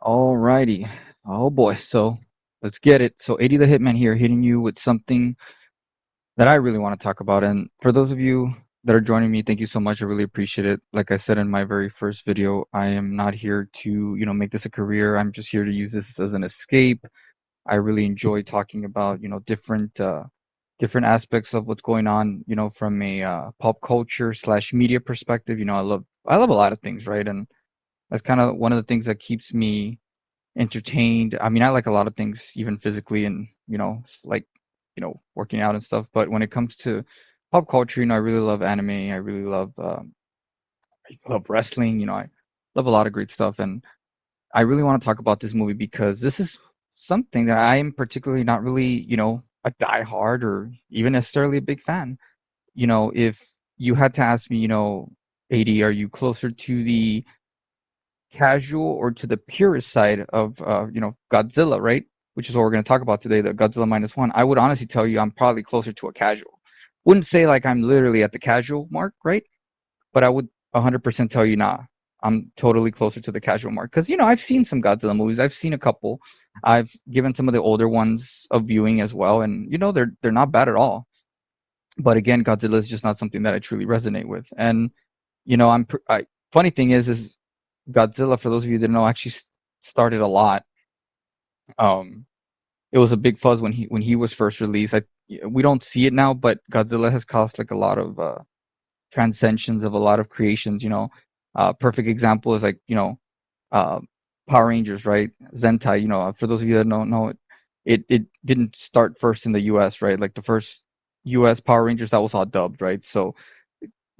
Alrighty. Oh boy. So let's get it. So AD.THE.HITMAN here, hitting you with something that I really want to talk about. And for those of you that are joining me, thank you so much. I really appreciate it. Like I said in my very first video, I am not here to, make this a career. I'm just here to use this as an escape. I really enjoy talking about, different aspects of what's going on, from a pop culture slash media perspective. I love a lot of things, right? And that's kind of one of the things that keeps me entertained. I mean, I like a lot of things, even physically, and like working out and stuff. But when it comes to pop culture, I really love anime. I really love wrestling. I love a lot of great stuff, and I really want to talk about this movie because this is something that I am particularly not really, a diehard or even necessarily a big fan. If you had to ask me, AD, are you closer to the casual or to the purist side of Godzilla, right? Which is what we're going to talk about today, the Godzilla minus one. I would honestly tell you I'm probably closer to a casual. Wouldn't say like I'm literally at the casual mark, right? But I would 100% tell you nah. I'm totally closer to the casual mark because I've seen some Godzilla movies. I've seen a couple. I've given some of the older ones a viewing as well, and they're not bad at all. But again, Godzilla is just not something that I truly resonate with. And funny thing is Godzilla, for those of you that know, actually started a lot. Um, it was a big fuzz when he was first released. We don't see it now, but Godzilla has caused like a lot of transcensions of a lot of creations. Perfect example is like uh, Power Rangers, right? Zentai. For those of you that don't know it, it didn't start first in the U.S., right? Like the first U.S. Power Rangers that was all dubbed, right? So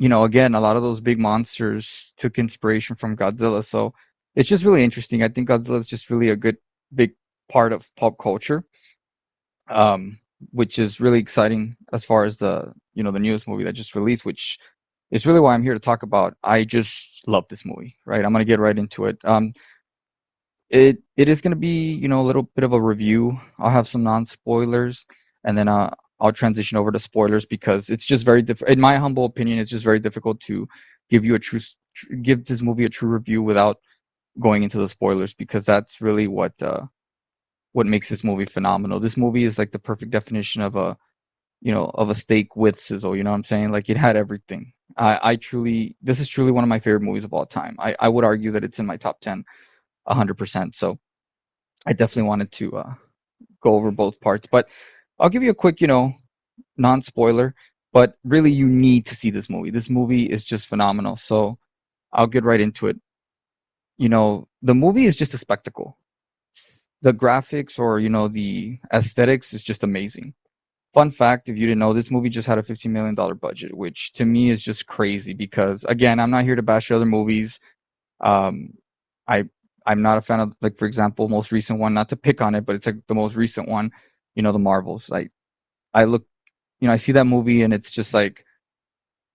again, a lot of those big monsters took inspiration from Godzilla. So it's just really interesting. I think Godzilla is just really a good big part of pop culture, um, which is really exciting as far as the newest movie that just released, which is really why I'm here to talk about. I just love this movie, right? I'm gonna get right into it. It is gonna be a little bit of a review. I'll have some non spoilers, and then I'll transition over to spoilers because it's just very in my humble opinion, it's just very difficult to give you a give this movie a true review without going into the spoilers because that's really what makes this movie phenomenal. This movie is like the perfect definition of a steak with sizzle. You know what I'm saying? Like it had everything. I truly, this is truly one of my favorite movies of all time. I would argue that it's in my top 10, 100%. So I definitely wanted to go over both parts, but I'll give you a quick, non-spoiler. But really, you need to see this movie. This movie is just phenomenal. So I'll get right into it. The movie is just a spectacle. The graphics or the aesthetics is just amazing. Fun fact, if you didn't know, this movie just had a $15 million budget, which to me is just crazy because again, I'm not here to bash other movies. Um, I I'm not a fan of, like, for example, most recent one, not to pick on it, but it's like the most recent one, the Marvels. Like I look, I see that movie and it's just like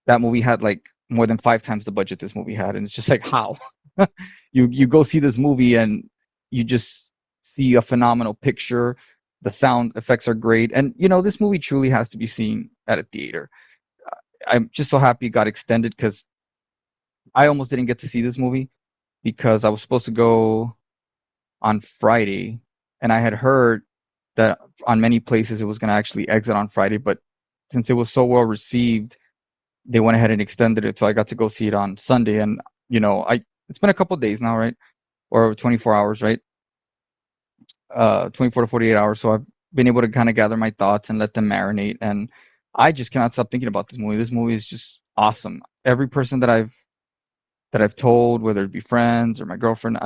that movie had like more than 5 times the budget this movie had, and it's just like how you go see this movie and you just see a phenomenal picture. The sound effects are great, and this movie truly has to be seen at a theater. I'm just so happy it got extended because I almost didn't get to see this movie because I was supposed to go on Friday, and I had heard that on many places it was going to actually exit on Friday, but since it was so well received, they went ahead and extended it, so I got to go see it on Sunday. And I it's been a couple of days now, right, or 24 hours, right, 24 to 48 hours. So I've been able to kind of gather my thoughts and let them marinate, and I just cannot stop thinking about this movie. This movie is just awesome. Every person that I've told, whether it be friends or my girlfriend,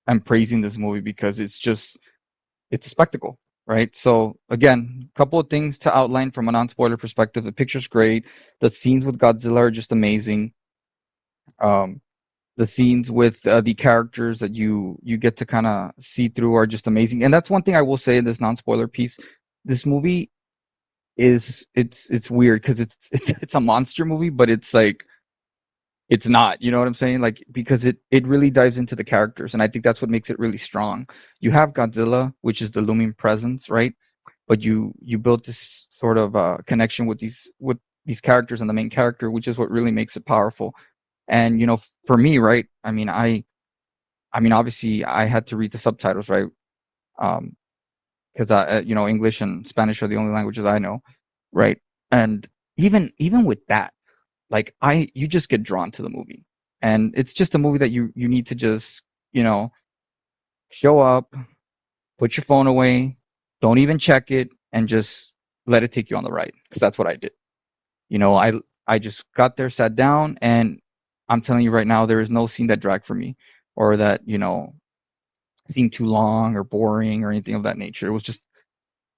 I'm praising this movie because it's a spectacle, right? So again, a couple of things to outline from a non-spoiler perspective. The picture's great. The scenes with Godzilla are just amazing. Um, the scenes with the characters that you get to kind of see through are just amazing. And that's one thing I will say in this non-spoiler piece. This movie it's weird because it's a monster movie, but it's like it's not, you know what I'm saying? Like because it really dives into the characters, and I think that's what makes it really strong. You have Godzilla, which is the looming presence, right? But you build this sort of connection with these characters and the main character, which is what really makes it powerful. And for me, right? I mean, I mean, obviously, I had to read the subtitles, right? Um, because English and Spanish are the only languages I know, right? And even with that, like you just get drawn to the movie, and it's just a movie that you need to just you know show up, put your phone away, don't even check it, and just let it take you on the ride. Because that's what I did. You know, I just got there, sat down, and I'm telling you right now, there is no scene that dragged for me, or that seemed too long or boring or anything of that nature.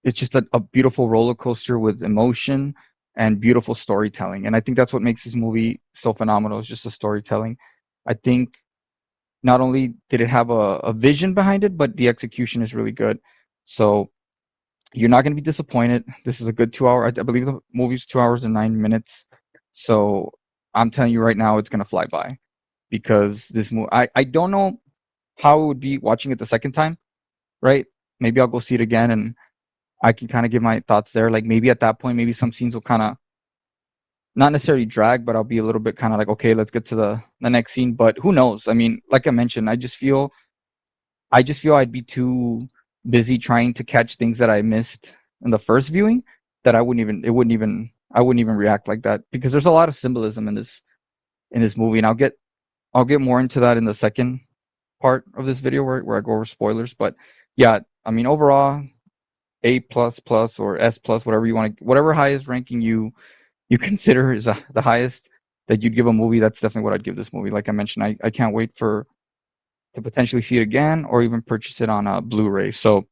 It's just a beautiful roller coaster with emotion and beautiful storytelling. And I think that's what makes this movie so phenomenal. Is just the storytelling. I think not only did it have a vision behind it, but the execution is really good. So you're not going to be disappointed. This is a good 2 hour. I believe the movie's 2 hours and 9 minutes. So I'm telling you right now, it's going to fly by because this movie. I don't know how it would be watching it the second time. Right? Maybe I'll go see it again and I can kind of give my thoughts there. Like maybe at that point, maybe some scenes will kind of not necessarily drag, but I'll be a little bit kind of like, okay, let's get to the next scene. But who knows? I mean, like I mentioned, I just feel I'd be too busy trying to catch things that I missed in the first viewing that I wouldn't even react like that because there's a lot of symbolism in this movie, and I'll get more into that in the second part of this video where I go over spoilers. But yeah, I mean overall, A++ or S+, whatever you want to, whatever highest ranking you consider is the highest that you'd give a movie. That's definitely what I'd give this movie. Like I mentioned, I can't wait to potentially see it again or even purchase it on a Blu-ray. So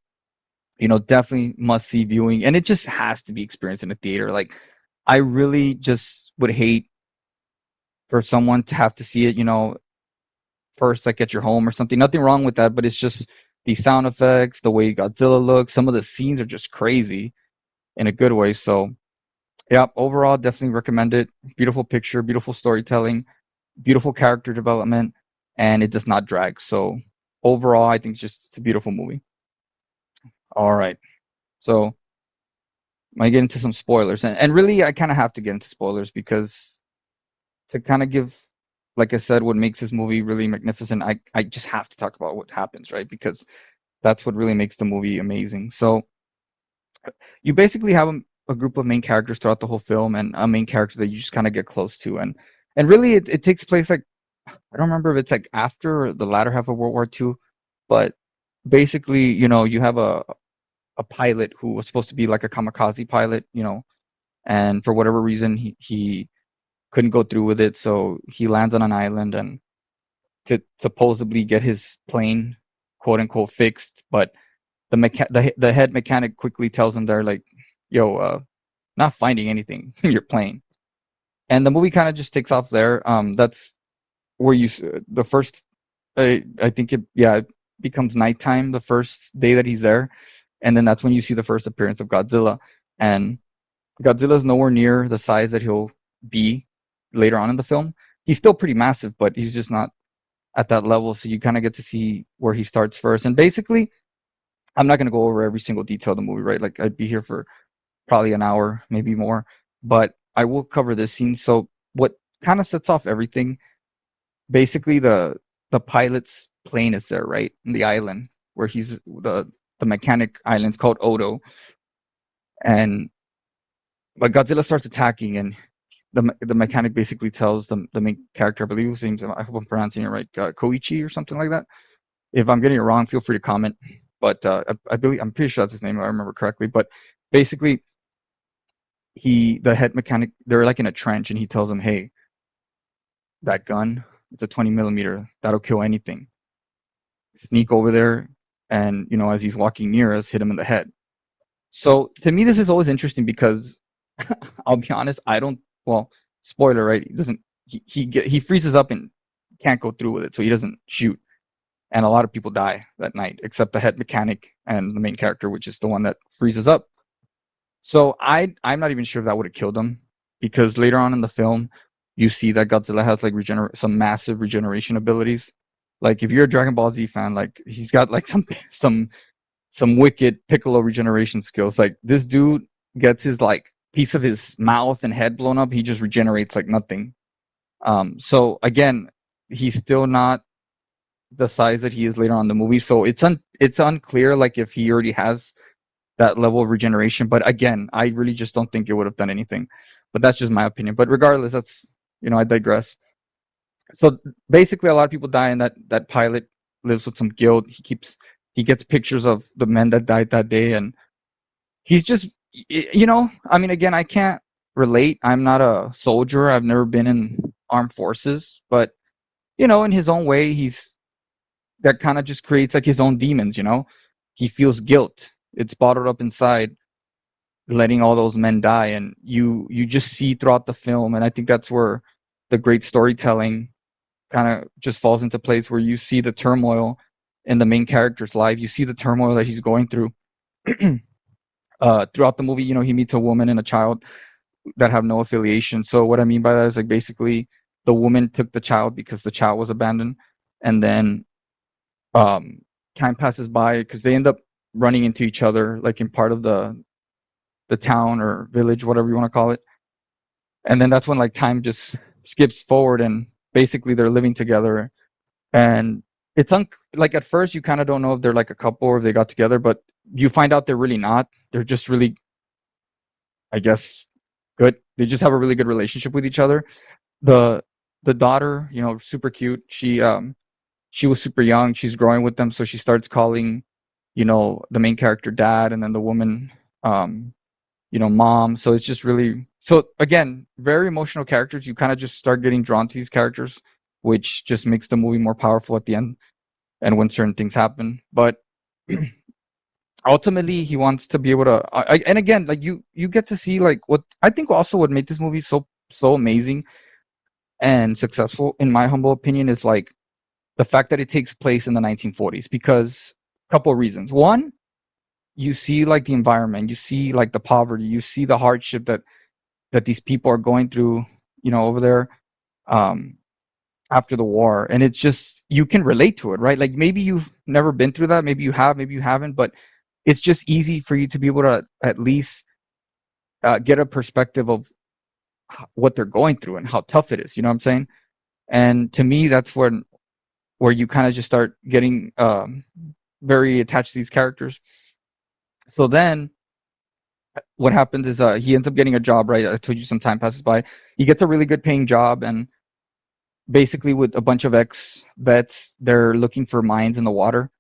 definitely must see viewing, and it just has to be experienced in a theater. Like I really just would hate for someone to have to see it, first like at your home or something. Nothing wrong with that, but it's just the sound effects, the way Godzilla looks. Some of the scenes are just crazy in a good way. So yeah, overall, definitely recommend it. Beautiful picture, beautiful storytelling, beautiful character development, and it does not drag. So overall, I think it's a beautiful movie. All right, so I get into some spoilers, and really, I kind of have to get into spoilers because to kind of give, like I said, what makes this movie really magnificent, I just have to talk about what happens, right? Because that's what really makes the movie amazing. So you basically have a group of main characters throughout the whole film, and a main character that you just kind of get close to, and really, it takes place like I don't remember if it's like after or the latter half of World War II, but basically, you have a pilot who was supposed to be like a kamikaze pilot, and for whatever reason he couldn't go through with it, so he lands on an island and to supposedly get his plane quote unquote fixed, but the head mechanic quickly tells him they're like, yo, not finding anything in your plane. And the movie kind of just takes off there. That's where the first I think it becomes nighttime the first day that he's there, and then that's when you see the first appearance of Godzilla. And Godzilla's nowhere near the size that he'll be later on in the film. He's still pretty massive, but he's just not at that level. So you kind of get to see where he starts first. And basically, I'm not going to go over every single detail of the movie, right? Like I'd be here for probably an hour, maybe more, but I will cover this scene. So what kind of sets off everything? Basically, the pilot's plane is there, right, in the island where he's the mechanic island's called Odo, and but Godzilla starts attacking, and the mechanic basically tells the main character, I believe his name's, I hope I'm pronouncing it right, Koichi or something like that. If I'm getting it wrong, feel free to comment. But I believe I'm pretty sure that's his name, if I remember correctly. But basically, the head mechanic, they're like in a trench, and he tells him, "Hey, that gun, it's a 20 millimeter. That'll kill anything. Sneak over there, and as he's walking near us, hit him in the head." So to me, this is always interesting because I'll be honest, I don't. Well, spoiler, right? He doesn't. He freezes up and can't go through with it, so he doesn't shoot. And a lot of people die that night, except the head mechanic and the main character, which is the one that freezes up. So I'm not even sure if that would have killed him, because later on in the film, you see that Godzilla has like some massive regeneration abilities. Like if you're a Dragon Ball Z fan, like he's got like some wicked Piccolo regeneration skills. Like this dude gets his like piece of his mouth and head blown up, he just regenerates like nothing. So again, he's still not the size that he is later on in the movie. So it's unclear like if he already has that level of regeneration. But again, I really just don't think it would have done anything. But that's just my opinion. But regardless, that's I digress. So basically, a lot of people die, and that pilot lives with some guilt. He gets pictures of the men that died that day, and he's just I mean, again, I can't relate. I'm not a soldier. I've never been in armed forces, but in his own way, he's that kind of just creates like his own demons. He feels guilt. It's bottled up inside, letting all those men die, and you just see throughout the film, and I think that's where the great storytelling kind of just falls into place, where you see the turmoil in the main character's life. You see the turmoil that he's going through. Throughout the movie, he meets a woman and a child that have no affiliation. So what I mean by that is like basically the woman took the child because the child was abandoned, and then um, time passes by because they end up running into each other like in part of the town or village, whatever you want to call it. And then that's when like time just skips forward, and basically they're living together. And it's like at first you kind of don't know if they're like a couple or if they got together, but you find out they're really not. They're just really, I guess, good. They just have a really good relationship with each other. The the daughter, super cute. She was super young. She's growing with them, so she starts calling, the main character dad, and then the woman, um, mom. So it's just really so again, very emotional characters. You kind of just start getting drawn to these characters, which just makes the movie more powerful at the end and when certain things happen. But ultimately, he wants to be able to. And again, like you get to see like what I think also what made this movie so amazing and successful, in my humble opinion, is like the fact that it takes place in the 1940s because a couple of reasons. One, you see like the environment, you see like the poverty, you see the hardship that these people are going through, over there um, after the war, and it's just you can relate to it, right? Like maybe you've never been through that, maybe you have, maybe you haven't, but it's just easy for you to be able to at least get a perspective of what they're going through and how tough it is. You know what I'm saying? And to me, that's where you kind of just start getting very attached to these characters. So then what happens is he ends up getting a job, right? I told you some time passes by. He gets a really good paying job, and basically with a bunch of ex-vets, they're looking for mines in the water.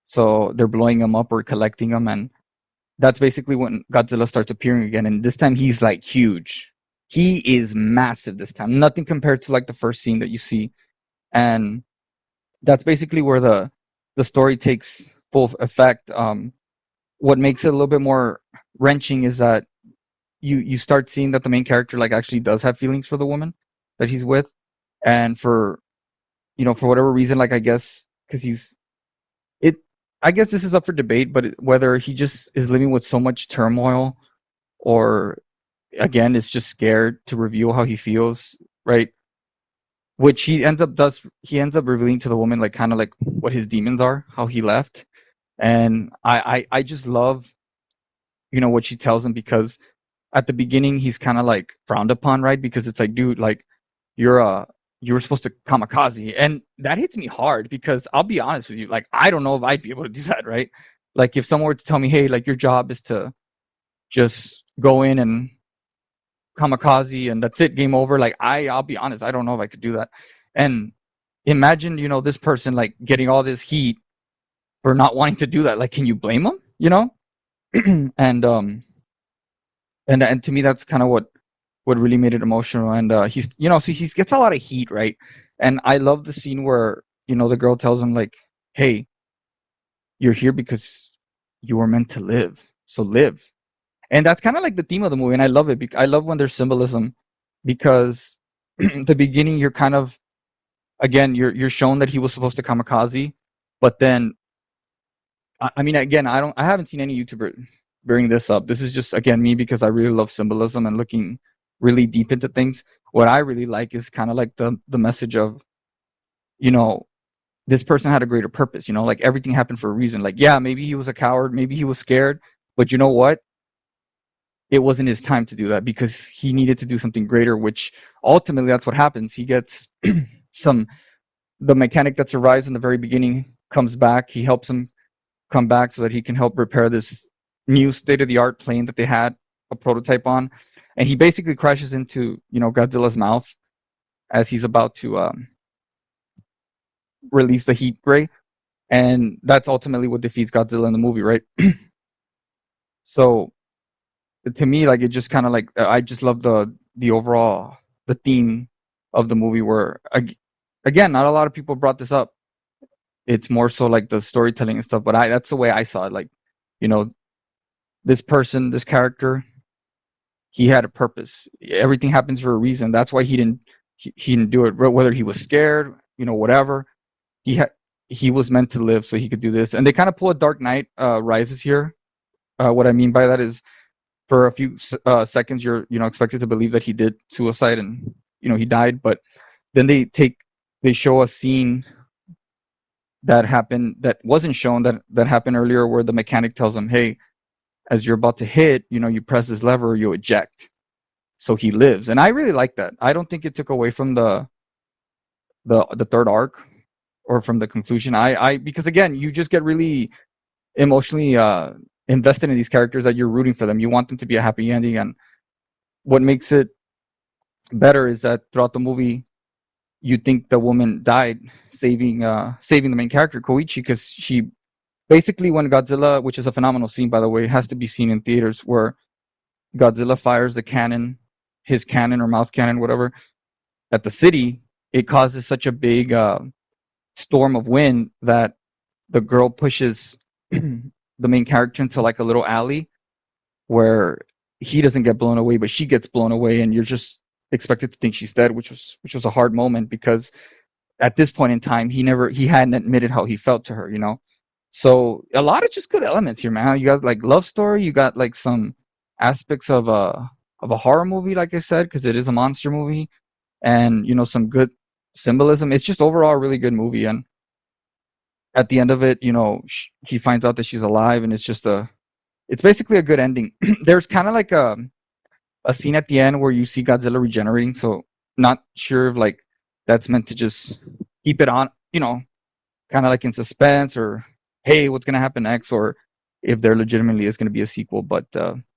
So they're blowing them up or collecting them, and that's basically when Godzilla starts appearing again. And this time he's like huge. He is massive this time. Nothing compared to like the first scene that you see. And that's basically where the story takes full effect. What makes it a little bit more wrenching is that you start seeing that the main character like actually does have feelings for the woman that he's with, and for whatever reason, like I guess because he's it. I guess this is up for debate, but whether he just is living with so much turmoil, or again is just scared to reveal how he feels, right? Which he ends up revealing to the woman like kind of like what his demons are, how he left. And I just love what she tells him, because at the beginning he's kind of like frowned upon, right? Because it's like, dude, like you're you were supposed to kamikaze, and that hits me hard because I'll be honest with you, like I don't know if I'd be able to do that, right? Like if someone were to tell me, hey, like your job is to just go in and kamikaze and that's it, game over. Like I'll be honest, I don't know if I could do that. And imagine, this person like getting all this heat for not wanting to do that. Like, can you blame them? And and to me that's kind of what really made it emotional. And he's so he gets a lot of heat, right? And I love the scene where the girl tells him like, hey, you're here because you were meant to live, so live. And that's kind of like the theme of the movie, and I love it. I love when there's symbolism, because the beginning you're kind of, again, you're shown that he was supposed to kamikaze, but then I mean, again, I haven't seen any YouTuber bring this up. This is just again me, because I really love symbolism and looking really deep into things. What I really like is kind of like the message of, you know this person had a greater purpose. Like everything happened for a reason. Like, yeah, maybe he was a coward, maybe he was scared, but you know what? It wasn't his time to do that, because he needed to do something greater, which ultimately that's what happens. He gets some the mechanic that survives in the very beginning comes back. He helps him come back so that he can help repair this new state of the art plane that they had a prototype on, and he basically crashes into Godzilla's mouth as he's about to release the heat ray, and that's ultimately what defeats Godzilla in the movie, right? So to me, like it just kind of like I just love the overall the theme of the movie where again, not a lot of people brought this up. It's more so like the storytelling and stuff, but I that's the way I saw it. Like, you know, this person, this character, he had a purpose. Everything happens for a reason. That's why he didn't do it. Whether he was scared, whatever. He had he was meant to live so he could do this. And they kind of pull a Dark Knight Rises here. What I mean by that is for a few seconds you're expected to believe that he did suicide and he died, but then they show a scene that happened that wasn't shown that happened earlier where the mechanic tells him, hey, as you're about to hit, you press this lever, you eject. So he lives. And I really like that. I don't think it took away from the third arc or from the conclusion. I because again, you just get really emotionally invested in these characters that you're rooting for them. You want them to be a happy ending, and what makes it better is that throughout the movie you think the woman died saving the main character Koichi, because she basically, when Godzilla, which is a phenomenal scene by the way, has to be seen in theaters, where Godzilla fires the cannon, his cannon or mouth cannon, whatever, at the city, it causes such a big storm of wind that the girl pushes the main character into like a little alley where he doesn't get blown away, but she gets blown away, and you're just expected to think she's dead, which was a hard moment because at this point in time he hadn't admitted how he felt to her, So a lot of just good elements here, man. You got like love story, you got like some aspects of a horror movie, like I said, because it is a monster movie, and some good symbolism. It's just overall a really good movie, and at the end of it, he finds out that she's alive, and it's basically a good ending. There's kind of like a scene at the end where you see Godzilla regenerating, so not sure if like that's meant to just keep it on, kind of like in suspense, or hey, what's gonna happen next, or if there legitimately is gonna be a sequel. But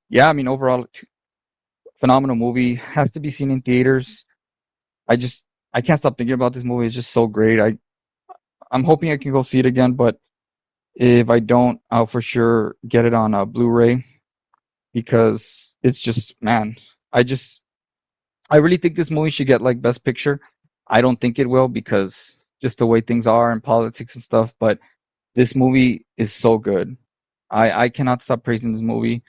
yeah, I mean, overall, phenomenal movie. Has to be seen in theaters. I just I can't stop thinking about this movie. It's just so great. I'm hoping I can go see it again, but if I don't, I'll for sure get it on a Blu-ray, because it's just, man, I just I really think this movie should get like Best Picture. I don't think it will, because just the way things are in politics and stuff. But this movie is so good. I cannot stop praising this movie.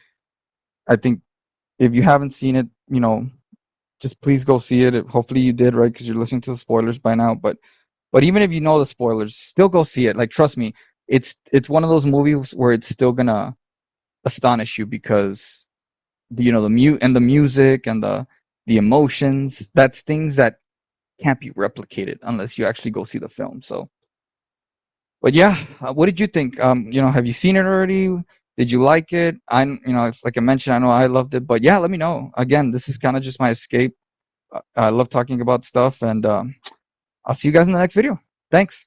I think if you haven't seen it, just please go see it. Hopefully you did, right? Because you're listening to the spoilers by now. But even if you know the spoilers, still go see it. Like, trust me, it's one of those movies where it's still gonna astonish you, because the music and the emotions. That's things that can't be replicated unless you actually go see the film. So, but yeah, what did you think? Have you seen it already? Did you like it? It's like I mentioned, I know I loved it, but yeah, let me know. Again, this is kind of just my escape. I love talking about stuff, and I'll see you guys in the next video. Thanks.